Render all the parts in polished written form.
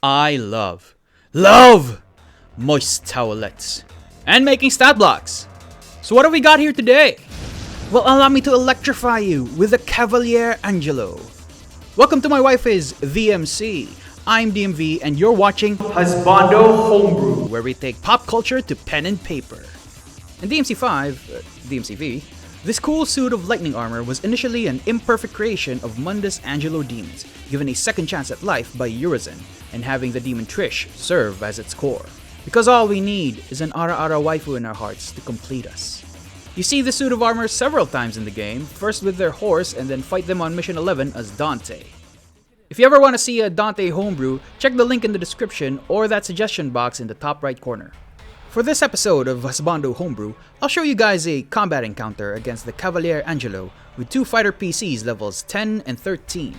I love moist towelettes and making stat blocks. So what have we got here today? Well, allow me to electrify you with the Cavaliere Angelo. Welcome to my wife is VMC. I'm DMV and you're watching Husbando Homebrew, where we take pop culture to pen and paper. In DMC5, this cool suit of lightning armor was initially an imperfect creation of Mundus Angelo demons, given a second chance at life by Urizen, and having the demon Trish serve as its core. Because all we need is an ara-ara waifu in our hearts to complete us. You see the suit of armor several times in the game, first with their horse and then fight them on Mission 11 as Dante. If you ever want to see a Dante homebrew, check the link in the description or that suggestion box in the top right corner. For this episode of Husbando Homebrew, I'll show you guys a combat encounter against the Cavaliere Angelo with two fighter PCs levels 10 and 13.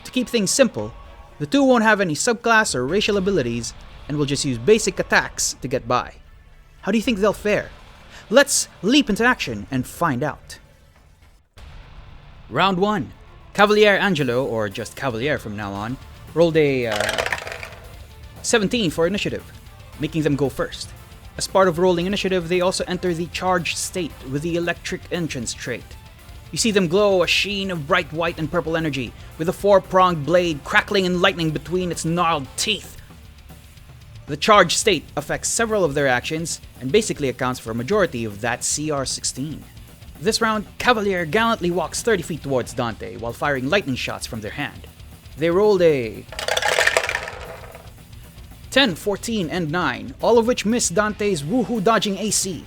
To keep things simple, the two won't have any subclass or racial abilities and will just use basic attacks to get by. How do you think they'll fare? Let's leap into action and find out. Round 1. Cavaliere Angelo, or just Cavaliere from now on, rolled a 17 for initiative, making them go first. As part of rolling initiative, they also enter the charged state with the electric entrance trait. You see them glow a sheen of bright white and purple energy, with a four-pronged blade crackling and lightning between its gnarled teeth. The charged state affects several of their actions, and basically accounts for a majority of that CR16. This round, Cavaliere gallantly walks 30 feet towards Dante while firing lightning shots from their hand. They rolled a 10, 14, and 9, all of which miss Dante's woohoo dodging AC.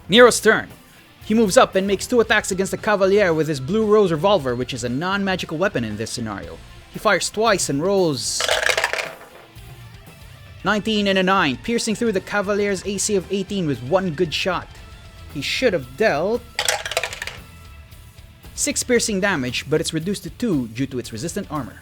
Nero's turn. He moves up and makes two attacks against the Cavaliere with his Blue Rose revolver, which is a non-magical weapon in this scenario. He fires twice and rolls 19 and a 9, piercing through the Cavaliere's AC of 18 with one good shot. He should have dealt 6 piercing damage, but it's reduced to 2 due to its resistant armor.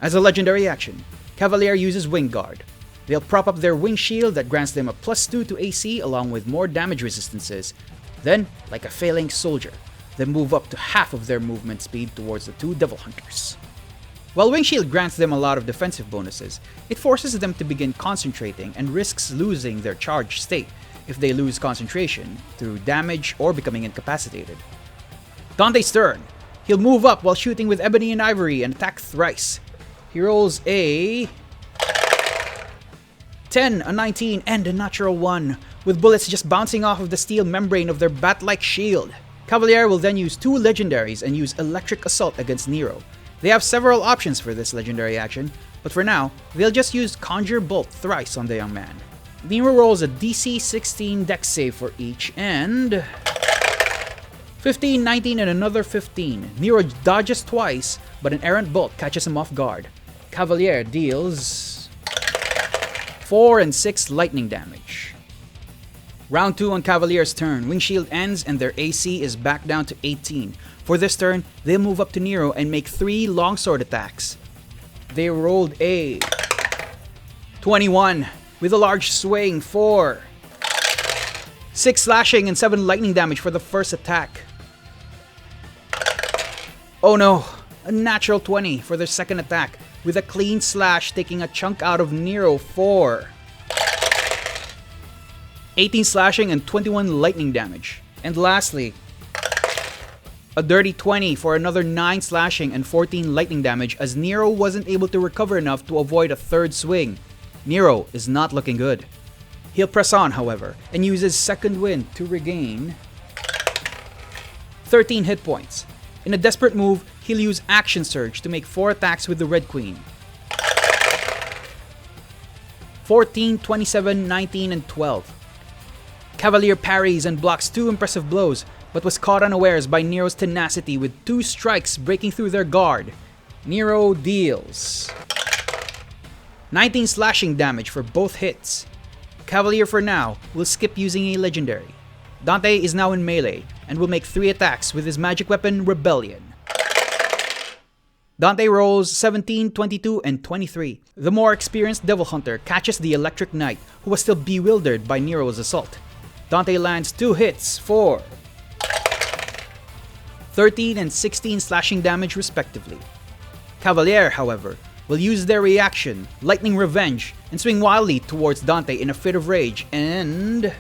As a legendary action, Cavaliere uses Wing Guard. They'll prop up their wing shield that grants them a +2 to AC along with more damage resistances. Then, like a phalanx soldier, they move up to half of their movement speed towards the two Devil Hunters. While Wing Shield grants them a lot of defensive bonuses, it forces them to begin concentrating and risks losing their charged state if they lose concentration through damage or becoming incapacitated. Dante's turn. He'll move up while shooting with Ebony and Ivory and attack thrice. He rolls a 10, a 19, and a natural 1, with bullets just bouncing off of the steel membrane of their bat-like shield. Cavaliere will then use 2 legendaries and use Electric Assault against Nero. They have several options for this legendary action, but for now, they'll just use Conjure Bolt thrice on the young man. Nero rolls a DC 16 dex save for each, and 15, 19, and another 15. Nero dodges twice, but an errant bolt catches him off guard. Cavaliere deals 4 and 6 lightning damage. Round 2 on Cavaliere's turn. Wing Shield ends and their AC is back down to 18. For this turn, they'll move up to Nero and make 3 longsword attacks. They rolled a 21 with a large swing for 6 slashing and 7 lightning damage for the first attack. Oh no, a natural 20 for their second attack, with a clean slash taking a chunk out of Nero for 18 slashing and 21 lightning damage. And lastly, a dirty 20 for another 9 slashing and 14 lightning damage as Nero wasn't able to recover enough to avoid a third swing. Nero is not looking good. He'll press on, however, and use his second wind to regain 13 hit points. In a desperate move, he'll use Action Surge to make 4 attacks with the Red Queen. 14, 27, 19, and 12. Cavaliere parries and blocks 2 impressive blows, but was caught unawares by Nero's tenacity with 2 strikes breaking through their guard. Nero deals 19 slashing damage for both hits. Cavaliere for now will skip using a legendary. Dante is now in melee and will make 3 attacks with his magic weapon Rebellion. Dante rolls 17, 22, and 23. The more experienced Devil Hunter catches the Electric Knight, who was still bewildered by Nero's assault. Dante lands 2 hits for 13 and 16 slashing damage respectively. Cavaliere, however, will use their reaction, Lightning Revenge, and swing wildly towards Dante in a fit of rage and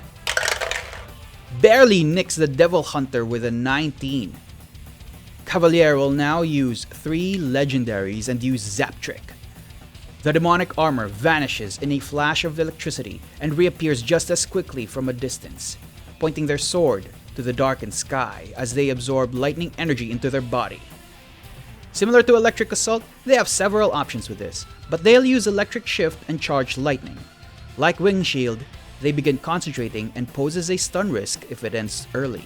barely nicks the Devil Hunter with a 19. Cavaliere will now use 3 legendaries and use Zap Trick. The demonic armor vanishes in a flash of electricity and reappears just as quickly from a distance, pointing their sword to the darkened sky as they absorb lightning energy into their body. Similar to Electric Assault, they have several options with this, but they'll use Electric Shift and Charge Lightning. Like Wing Shield, they begin concentrating and poses a stun risk if it ends early.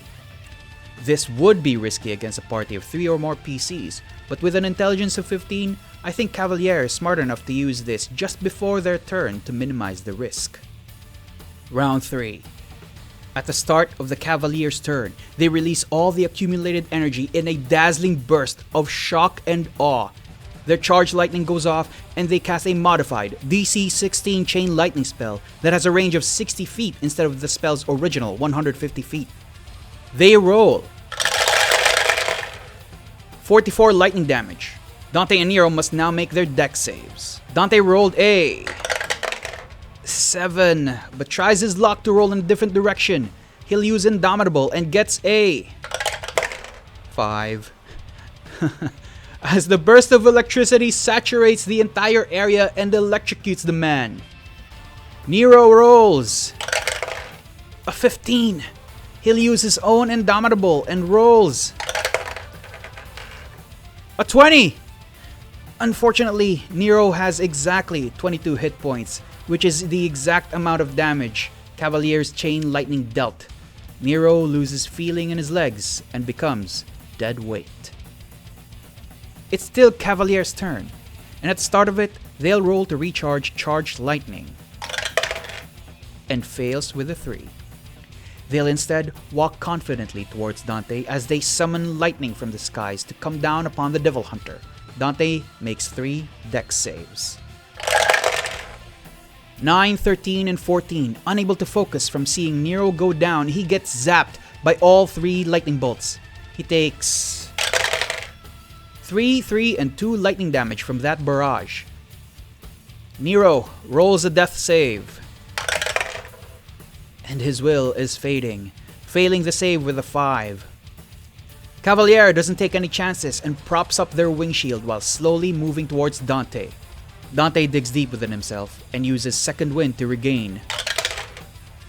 This would be risky against a party of 3 or more PCs, but with an intelligence of 15, I think Cavaliere is smart enough to use this just before their turn to minimize the risk. Round 3. At the start of the Cavalier's turn, they release all the accumulated energy in a dazzling burst of shock and awe. Their Charge Lightning goes off and they cast a modified DC 16 Chain Lightning spell that has a range of 60 feet instead of the spell's original 150 feet. They roll 44 lightning damage. Dante and Nero must now make their dex saves. Dante rolled a 7, but tries his luck to roll in a different direction. He'll use Indomitable and gets a 5. As the burst of electricity saturates the entire area and electrocutes the man. Nero rolls a 15. He'll use his own Indomitable and rolls a 20. Unfortunately, Nero has exactly 22 hit points, which is the exact amount of damage Cavalier's Chain Lightning dealt. Nero loses feeling in his legs and becomes dead weight. It's still Cavalier's turn, and at the start of it, they'll roll to recharge Charged Lightning, and fails with a 3. They'll instead walk confidently towards Dante as they summon lightning from the skies to come down upon the Devil Hunter. Dante makes 3 dex saves. 9, 13, and 14. Unable to focus from seeing Nero go down, he gets zapped by all 3 lightning bolts. He takes 3, 3, and 2 lightning damage from that barrage. Nero rolls a death save, and his will is fading, failing the save with a 5. Cavaliere doesn't take any chances and props up their wing shield while slowly moving towards Dante. Dante digs deep within himself and uses Second Wind to regain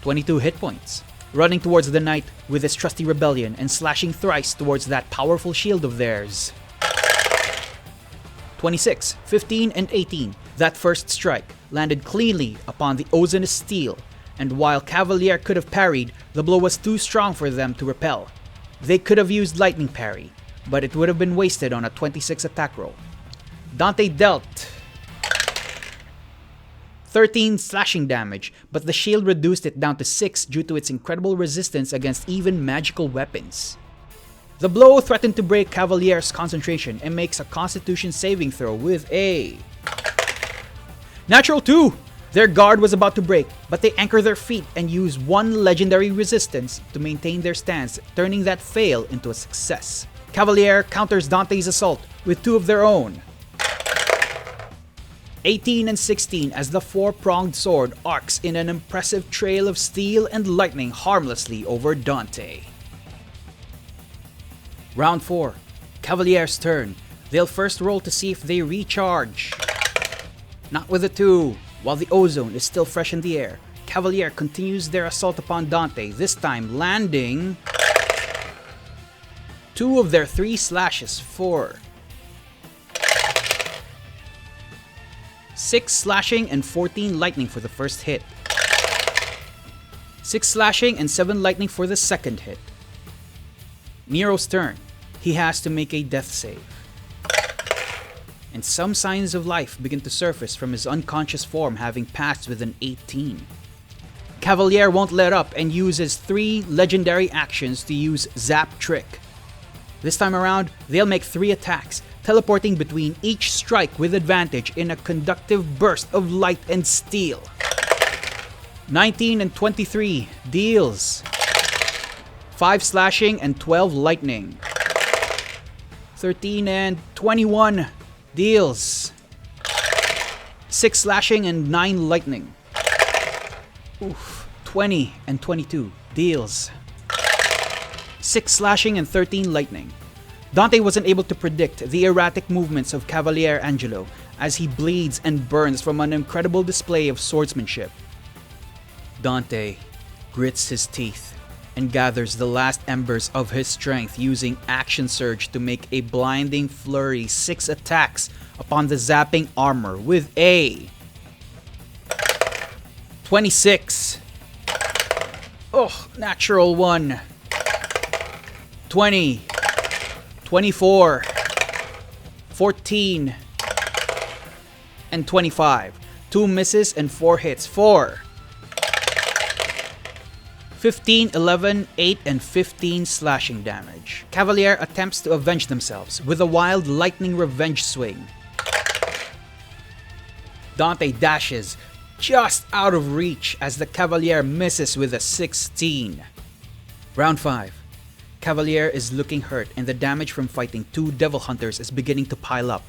22 hit points, running towards the knight with his trusty rebellion and slashing thrice towards that powerful shield of theirs. 26, 15, and 18. That first strike landed cleanly upon the ozonous steel, and while Cavaliere could have parried, the blow was too strong for them to repel. They could have used lightning parry, but it would have been wasted on a 26 attack roll. Dante dealt 13 slashing damage, but the shield reduced it down to 6 due to its incredible resistance against even magical weapons. The blow threatened to break Cavaliere's concentration and makes a Constitution saving throw with a natural 2! Their guard was about to break, but they anchor their feet and use 1 legendary resistance to maintain their stance, turning that fail into a success. Cavaliere counters Dante's assault with 2 of their own. 18 and 16 as the 4-pronged sword arcs in an impressive trail of steel and lightning harmlessly over Dante. Round 4. Cavaliere's turn. They'll first roll to see if they recharge. Not with a 2. While the ozone is still fresh in the air, Cavaliere continues their assault upon Dante, this time landing 2 of their 3 slashes for 6 slashing and 14 lightning for the first hit. 6 slashing and 7 lightning for the second hit. Nero's turn. He has to make a death save, and some signs of life begin to surface from his unconscious form, having passed with an 18. Cavaliere won't let up and uses 3 legendary actions to use Zap Trick. This time around, they'll make 3 attacks, teleporting between each strike with advantage in a conductive burst of light and steel. 19 and 23 deals 5 slashing and 12 lightning. 13 and 21 deals 6 slashing and 9 lightning. Oof. 20 and 22 deals 6 slashing and 13 lightning. Dante wasn't able to predict the erratic movements of Cavaliere Angelo as he bleeds and burns from an incredible display of swordsmanship. Dante grits his teeth and gathers the last embers of his strength using Action Surge to make a blinding flurry 6 attacks upon the zapping armor with a 26. Oh, natural 1. 20. 24. 14. And 25. 2 misses and 4 hits. 4. 15, 11, 8, and 15 slashing damage. Cavaliere attempts to avenge themselves with a wild lightning revenge swing. Dante dashes just out of reach as the Cavaliere misses with a 16. Round 5. Cavaliere is looking hurt and the damage from fighting 2 devil hunters is beginning to pile up.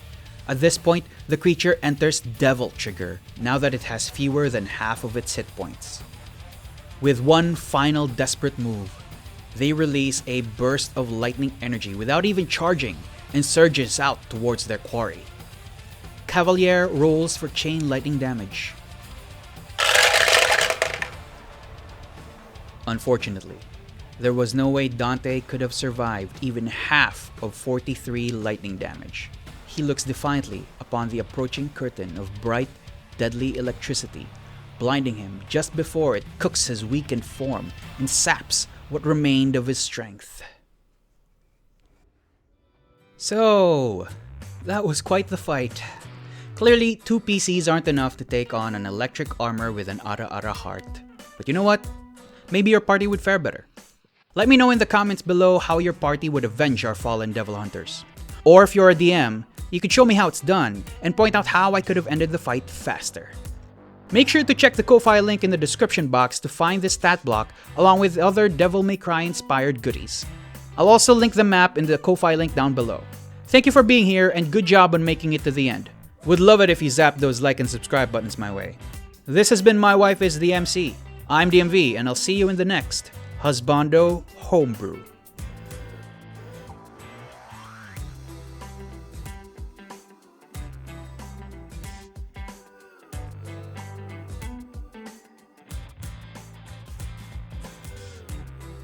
At this point, the creature enters Devil Trigger now that it has fewer than half of its hit points. With one final desperate move, they release a burst of lightning energy without even charging and surges out towards their quarry. Cavaliere rolls for chain lightning damage. Unfortunately, there was no way Dante could have survived even half of 43 lightning damage. He looks defiantly upon the approaching curtain of bright, deadly electricity, blinding him just before it cooks his weakened form and saps what remained of his strength. So, that was quite the fight. Clearly, 2 PCs aren't enough to take on an electric armor with an Ara-Ara heart. But you know what? Maybe your party would fare better. Let me know in the comments below how your party would avenge our fallen devil hunters. Or if you're a DM, you could show me how it's done and point out how I could have ended the fight faster. Make sure to check the Ko-Fi link in the description box to find this stat block along with other Devil May Cry inspired goodies. I'll also link the map in the Ko-Fi link down below. Thank you for being here and good job on making it to the end. Would love it if you zap those like and subscribe buttons my way. This has been My Wife is the MC. I'm DMV and I'll see you in the next Husbando Homebrew.